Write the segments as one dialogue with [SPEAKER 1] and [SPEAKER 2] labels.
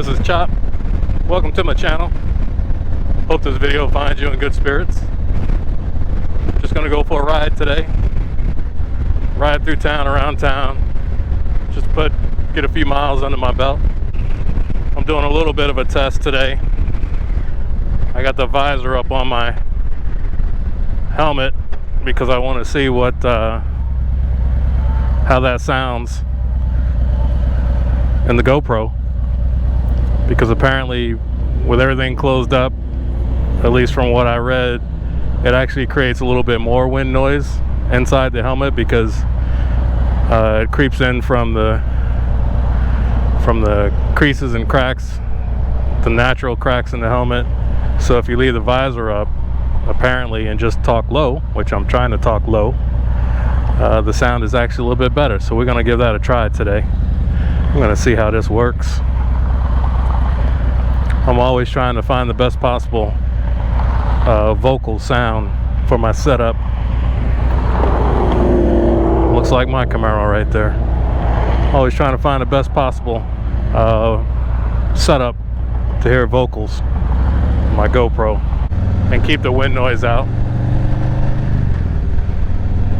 [SPEAKER 1] This is Chop. Welcome to my channel. Hope this video finds you in good spirits. Just gonna go for a ride today. Ride through town, around town. Just get a few miles under my belt. I'm doing a little bit of a test today. I got the visor up on my helmet because I want to see how that sounds in the GoPro, because apparently with everything closed up, at least from what I read, it actually creates a little bit more wind noise inside the helmet because it creeps in from the creases and cracks, the natural cracks in the helmet. So if you leave the visor up, apparently, and just talk low, which I'm trying to talk low, the sound is actually a little bit better. So we're going to give that a try today. I'm going to see how this works. I'm always trying to find the best possible vocal sound for my setup. Looks like my Camaro right there. Always trying to find the best possible setup to hear vocals on my GoPro and keep the wind noise out.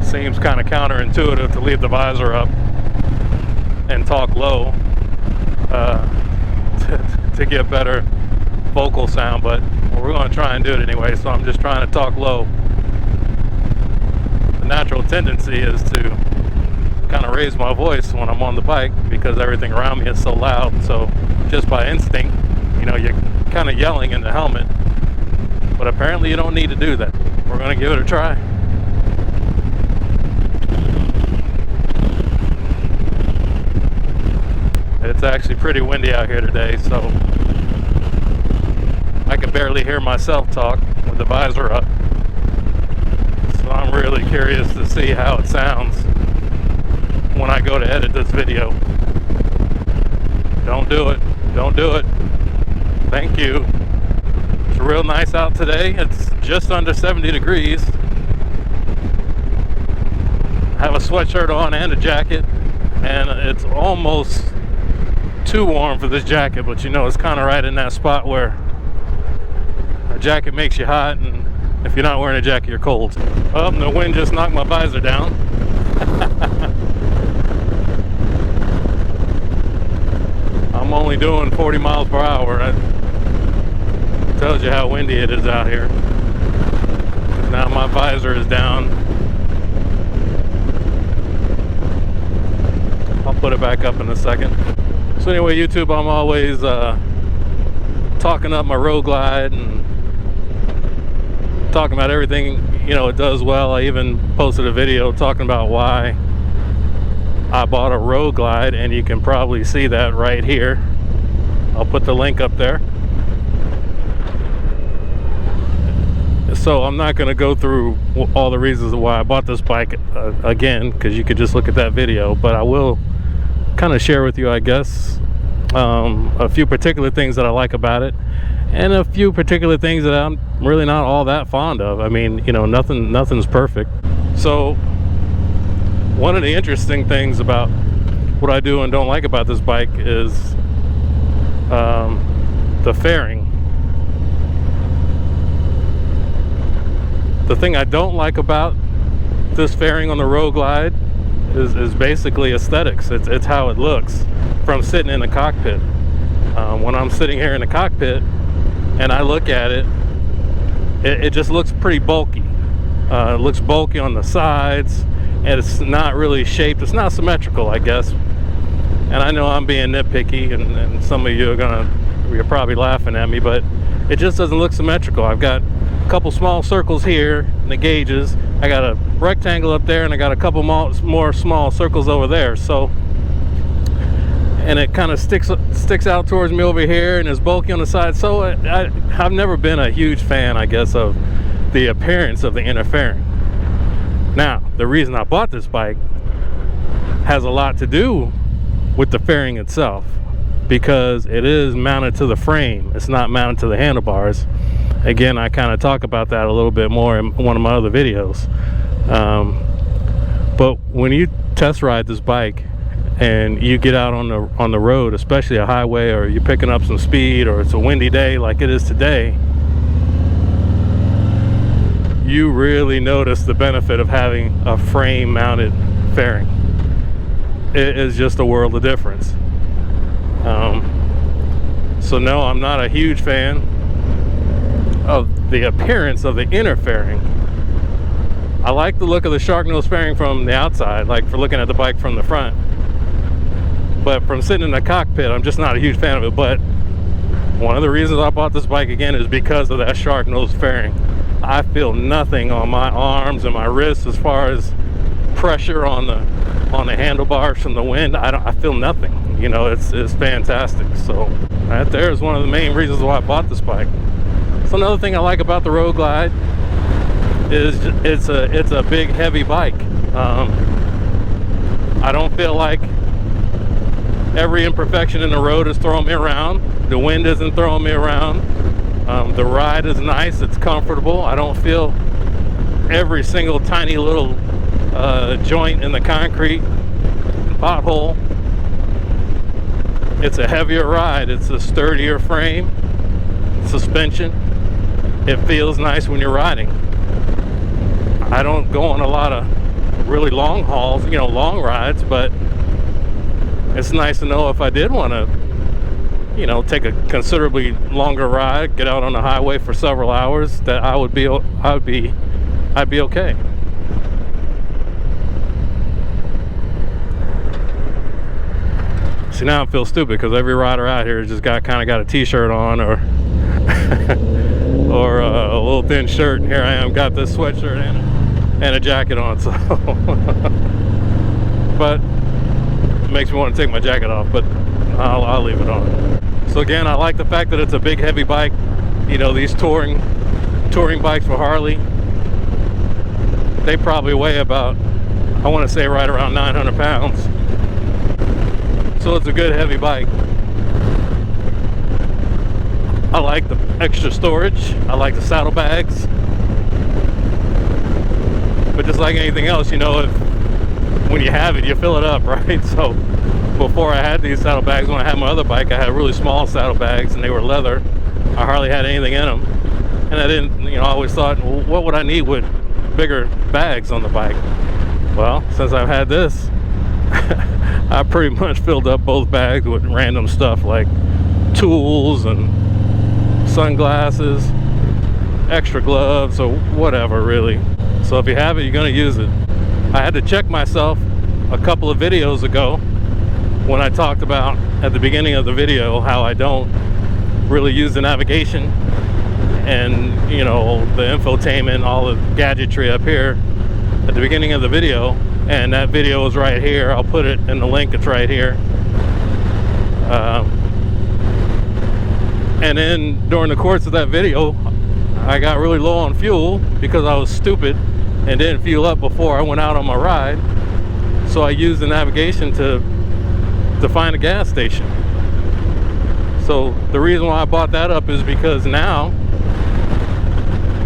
[SPEAKER 1] Seems kind of counterintuitive to leave the visor up and talk low to get better vocal sound, but we're going to try and do it anyway. So I'm just trying to talk low. The natural tendency is to kind of raise my voice when I'm on the bike because everything around me is so loud. So just by instinct, you know, you're kind of yelling in the helmet, but apparently you don't need to do that. We're going to give it a try. It's actually pretty windy out here today, so I can barely hear myself talk with the visor up. So I'm really curious to see how it sounds when I go to edit this video. Don't do it. Don't do it. Thank you. It's real nice out today. It's just under 70 degrees. I have a sweatshirt on and a jacket, and it's almost too warm for this jacket, but you know, it's kind of right in that spot where a jacket makes you hot, and if you're not wearing a jacket, you're cold. Oh, the wind just knocked my visor down. I'm only doing 40 miles per hour. That tells you how windy it is out here. Now my visor is down. I'll put it back up in a second. So anyway, YouTube, I'm always talking up my road glide and talking about everything, you know, it does well. I even posted a video talking about why I bought a road glide, and you can probably see that right here. I'll put the link up there. So I'm not going to go through all the reasons why I bought this bike again, because you could just look at that video, but I will kind of share with you, I guess, a few particular things that I like about it, and a few particular things that I'm really not all that fond of. I mean, you know, nothing's perfect. So one of the interesting things about what I do and don't like about this bike is the fairing. The thing I don't like about this fairing on the road glide is basically aesthetics. It's how it looks from sitting in the cockpit. When I'm sitting here in the cockpit and I look at it, it just looks pretty bulky. It looks bulky on the sides, and it's not really shaped. It's not symmetrical, I guess. And I know I'm being nitpicky, and some of you you're probably laughing at me, but it just doesn't look symmetrical. I've got a couple small circles here in the gauges. I got a rectangle up there, and I got a couple more small circles over there. So, and it kind of sticks out towards me over here, and it's bulky on the side. So I've never been a huge fan, I guess, of the appearance of the inner fairing. Now, the reason I bought this bike has a lot to do with the fairing itself, because it is mounted to the frame. It's not mounted to the handlebars. Again, I kind of talk about that a little bit more in one of my other videos. But when you test ride this bike and you get out on the road, especially a highway, or you're picking up some speed, or it's a windy day like it is today, you really notice the benefit of having a frame mounted fairing. It is just a world of difference. So no, I'm not a huge fan of the appearance of the inner fairing. I like the look of the shark nose fairing from the outside, like for looking at the bike from the front. But from sitting in the cockpit, I'm just not a huge fan of it. But one of the reasons I bought this bike again is because of that shark nose fairing. I feel nothing on my arms and my wrists as far as pressure on the handlebars from the wind. I feel nothing. You know, it's fantastic. So that there is one of the main reasons why I bought this bike. So another thing I like about the Road Glide is it's a big heavy bike. I don't feel like every imperfection in the road is throwing me around. The wind isn't throwing me around. The ride is nice, it's comfortable. I don't feel every single tiny little joint in the concrete, pothole. It's a heavier ride, it's a sturdier frame, suspension. It feels nice when you're riding. I don't go on a lot of really long hauls, you know, long rides, but it's nice to know if I did want to, you know, take a considerably longer ride, get out on the highway for several hours, that I'd be okay. See, now I feel stupid because every rider out here just kind of got a t-shirt on or or a little thin shirt, and here I am, got this sweatshirt and a jacket on. So but it makes me want to take my jacket off, but I'll leave it on. So again, I like the fact that it's a big heavy bike. You know, these touring bikes for Harley, they probably weigh about, I want to say right around 900 pounds. So it's a good heavy bike. I like the extra storage. I like the saddlebags. But just like anything else, you know, when you have it, you fill it up, right? So before I had these saddlebags, when I had my other bike, I had really small saddlebags and they were leather. I hardly had anything in them. And I didn't, you know, I always thought, well, what would I need with bigger bags on the bike? Well, since I've had this, I pretty much filled up both bags with random stuff like tools and sunglasses, extra gloves, or whatever, really. So if you have it, you're going to use it. I had to check myself a couple of videos ago when I talked about at the beginning of the video how I don't really use the navigation and, you know, the infotainment, all the gadgetry up here at the beginning of the video. And that video is right here. I'll put it in the link. It's right here. And then during the course of that video, I got really low on fuel because I was stupid and didn't fuel up before I went out on my ride. So I used the navigation to find a gas station. So the reason why I bought that up is because now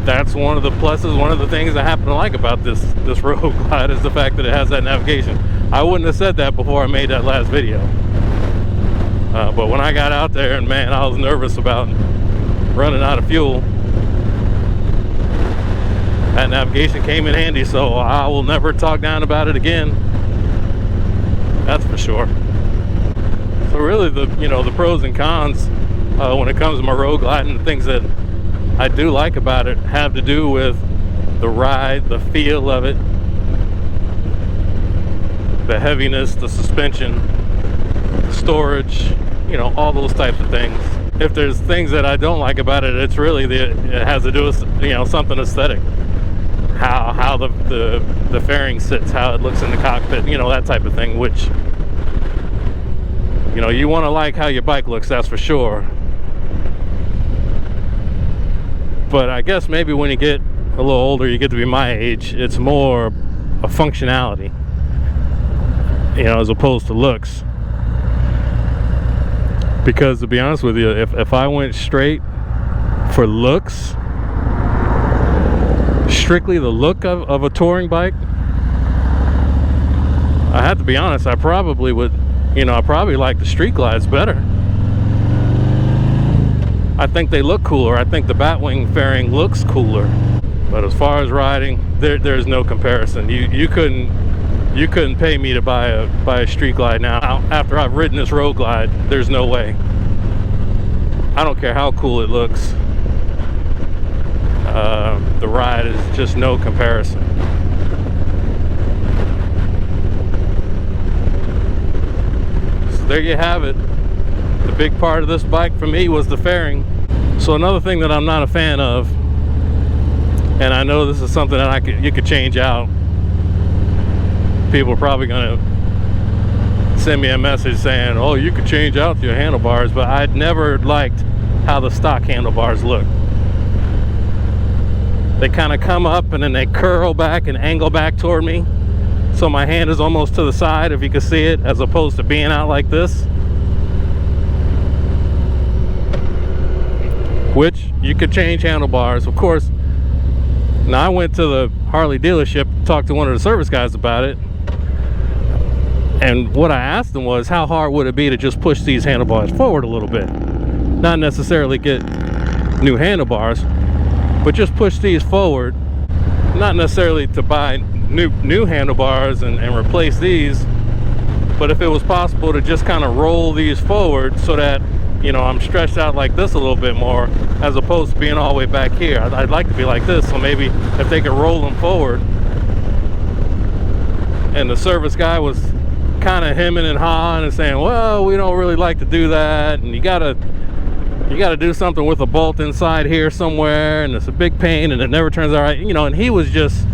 [SPEAKER 1] that's one of the pluses, one of the things I happen to like about this Road Glide is the fact that it has that navigation. I wouldn't have said that before I made that last video. But when I got out there, and man, I was nervous about running out of fuel, that navigation came in handy, so I will never talk down about it again. That's for sure. So really, the pros and cons when it comes to my Road Glide and the things that I do like about it have to do with the ride, the feel of it, the heaviness, the suspension, storage, you know, all those types of things. If there's things that I don't like about it, it's really it has to do with, you know, something aesthetic. How the fairing sits, how it looks in the cockpit, you know, that type of thing, which, you know, you want to like how your bike looks, that's for sure. But I guess maybe when you get a little older, you get to be my age, it's more a functionality, you know, as opposed to looks. Because to be honest with you, if I went straight for looks, strictly the look of a touring bike, I have to be honest, I probably would You know, I probably like the Street Glides better. I think they look cooler. I think the Batwing fairing looks cooler. But as far as riding, there's no comparison. You couldn't pay me to buy a Street Glide now. After I've ridden this Road Glide, there's no way. I don't care how cool it looks. The ride is just no comparison. So there you have it. The big part of this bike for me was the fairing. So another thing that I'm not a fan of, and I know this is something that you could change out. People are probably gonna send me a message saying, oh, you could change out your handlebars, but I'd never liked how the stock handlebars look. They kind of come up and then they curl back and angle back toward me, so my hand is almost to the side, if you can see it, as opposed to being out like this, which you could change handlebars, of course. Now I went to the Harley dealership, talked to one of the service guys about it, and what I asked them was, how hard would it be to just push these handlebars forward a little bit? Not necessarily get new handlebars, but just push these forward. Not necessarily to buy new handlebars and replace these, but if it was possible to just kind of roll these forward so that, you know, I'm stretched out like this a little bit more, as opposed to being all the way back here. I'd like to be like this, so maybe if they could roll them forward. And the service guy was kind of hemming and hawing and saying, well, we don't really like to do that, and you gotta do something with a bolt inside here somewhere, and it's a big pain and it never turns out right, you know. And he was just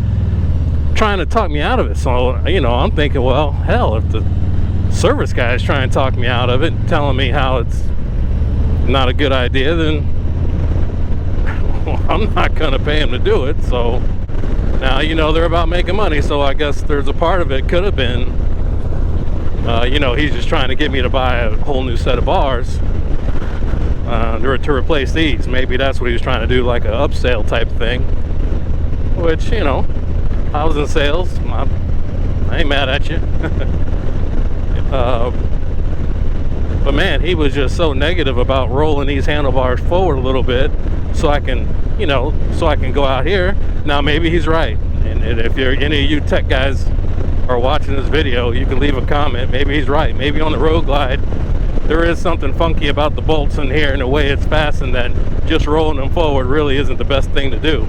[SPEAKER 1] trying to talk me out of it. So, you know, I'm thinking, well, hell, if the service guy is trying to talk me out of it, telling me how it's not a good idea, then I'm not gonna pay him to do it. So now, you know, they're about making money, so I guess there's a part of it could have been, you know, he's just trying to get me to buy a whole new set of bars to replace these. Maybe that's what he was trying to do, like a upsell type thing, which, you know, I was in sales, I ain't mad at you. But man, he was just so negative about rolling these handlebars forward a little bit so I can, you know, so I can go out here. Now maybe he's right, and if you're any of you tech guys are watching this video, you can leave a comment. Maybe he's right. Maybe on the Road Glide there is something funky about the bolts in here and the way it's fastened, that just rolling them forward really isn't the best thing to do.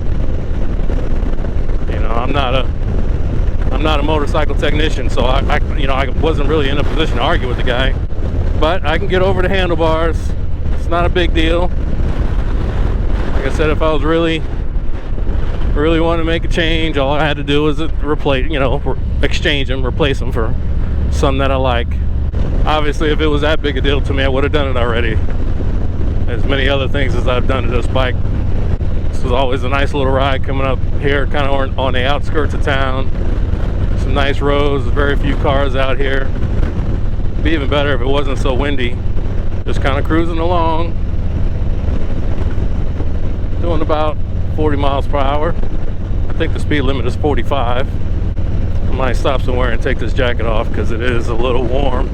[SPEAKER 1] You know, I'm not a motorcycle technician, so I you know, I wasn't really in a position to argue with the guy. But I can get over the handlebars. It's not a big deal. Like I said, if I was really wanting to make a change, all I had to do was replace, you know, exchange them, replace them for some that I like. Obviously, if it was that big a deal to me, I would have done it already. As many other things as I've done to this bike. This was always a nice little ride coming up here, kind of on the outskirts of town. Some nice roads, very few cars out here. It'd be even better if it wasn't so windy. Just kind of cruising along, doing about 40 miles per hour. I think the speed limit is 45. I might stop somewhere and take this jacket off because it is a little warm.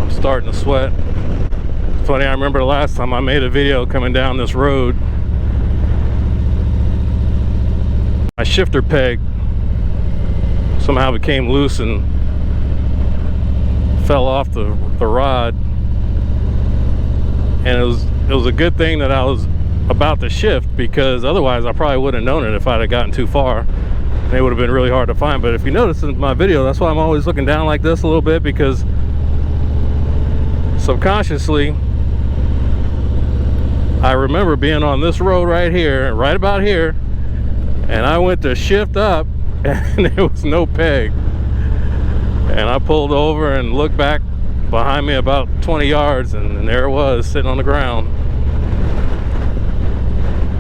[SPEAKER 1] I'm starting to sweat. It's funny, I remember the last time I made a video coming down this road, my shifter peg somehow became loose and fell off the rod, and it was a good thing that I was about to shift, because otherwise I probably wouldn't have known it if I'd have gotten too far, and it would have been really hard to find. But if you notice in my video, that's why I'm always looking down like this a little bit, because subconsciously I remember being on this road right here, right about here, and I went to shift up and there was no peg, and I pulled over and looked back behind me about 20 yards, and there it was, sitting on the ground.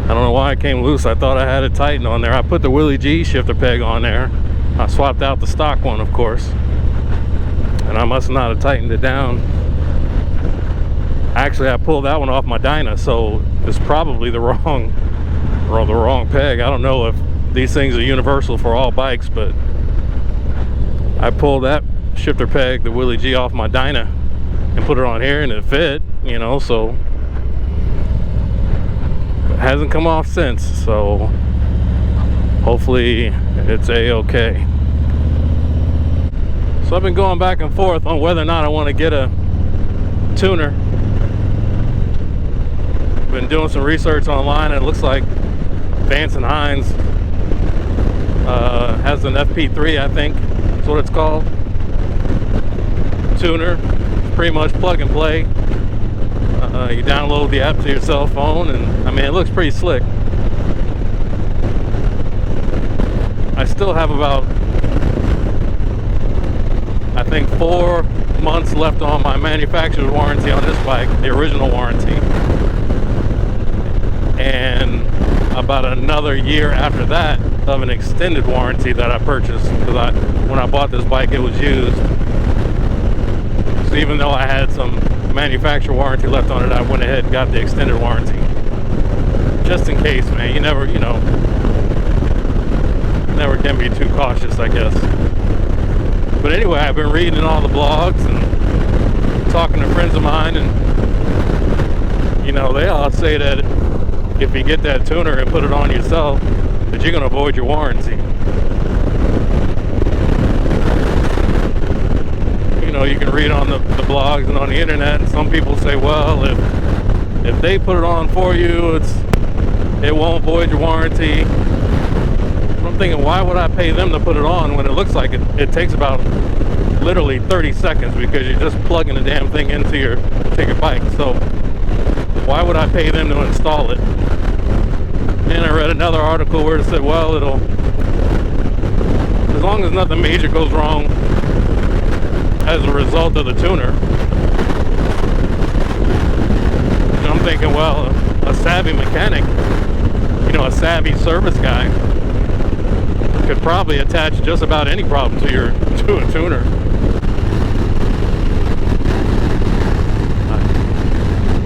[SPEAKER 1] I don't know why it came loose. I thought I had it tightened on there. I put the Willie G shifter peg on there. I swapped out the stock one, of course, and I must not have tightened it down. Actually, I pulled that one off my Dyna, so it's probably the wrong peg. I don't know if these things are universal for all bikes, but I pulled that shifter peg, the Willie G off my Dyna, and put it on here, and it fit, you know, so it hasn't come off since, so hopefully it's a-okay. So I've been going back and forth on whether or not I want to get a tuner. Been doing some research online, and it looks like Vance and Hines has an FP3, I think that's what it's called, tuner. Pretty much plug and play. You download the app to your cell phone, and I mean, it looks pretty slick. I still have about, I think, 4 months left on my manufacturer's warranty on this bike, the original warranty, and about another year after that of an extended warranty that I purchased, because when I bought this bike, it was used. So even though I had some manufacturer warranty left on it, I went ahead and got the extended warranty, just in case, man. You never can be too cautious, I guess. But anyway, I've been reading all the blogs and talking to friends of mine, and you know, they all say that if you get that tuner and put it on yourself, that you're going to avoid your warranty. You know, you can read on the blogs and on the internet, and some people say, well, if they put it on for you, it won't void your warranty. I'm thinking, why would I pay them to put it on when it looks like it takes about literally 30 seconds, because you're just plugging the damn thing into your bike. So why would I pay them to install it? And I read another article where it said, well, as long as nothing major goes wrong as a result of the tuner. And I'm thinking, well, a savvy mechanic, you know, a savvy service guy could probably attach just about any problem to a tuner.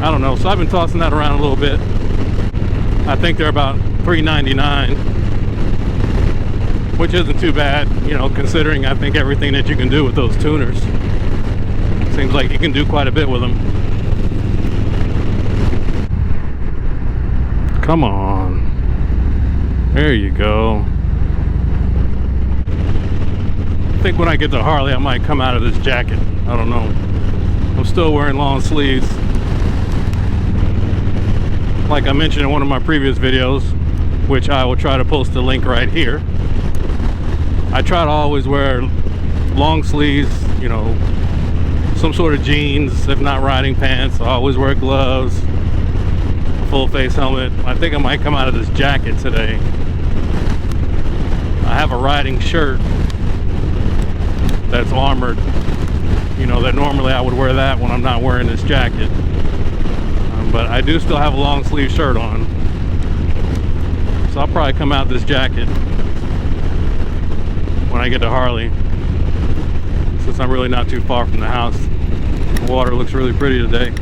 [SPEAKER 1] I don't know. So I've been tossing that around a little bit. I think they're about $3.99, which isn't too bad, you know, considering I think everything that you can do with those tuners. Seems like you can do quite a bit with them. Come on. There you go. I think when I get to Harley, I might come out of this jacket. I don't know. I'm still wearing long sleeves. Like I mentioned in one of my previous videos, which I will try to post a link right here, I try to always wear long sleeves, you know, some sort of jeans, if not riding pants. I always wear gloves, a full face helmet. I think I might come out of this jacket today. I have a riding shirt that's armored, you know, that normally I would wear that when I'm not wearing this jacket. But I do still have a long sleeve shirt on, so I'll probably come out this jacket when I get to Harley, since I'm really not too far from the house. The water looks really pretty today.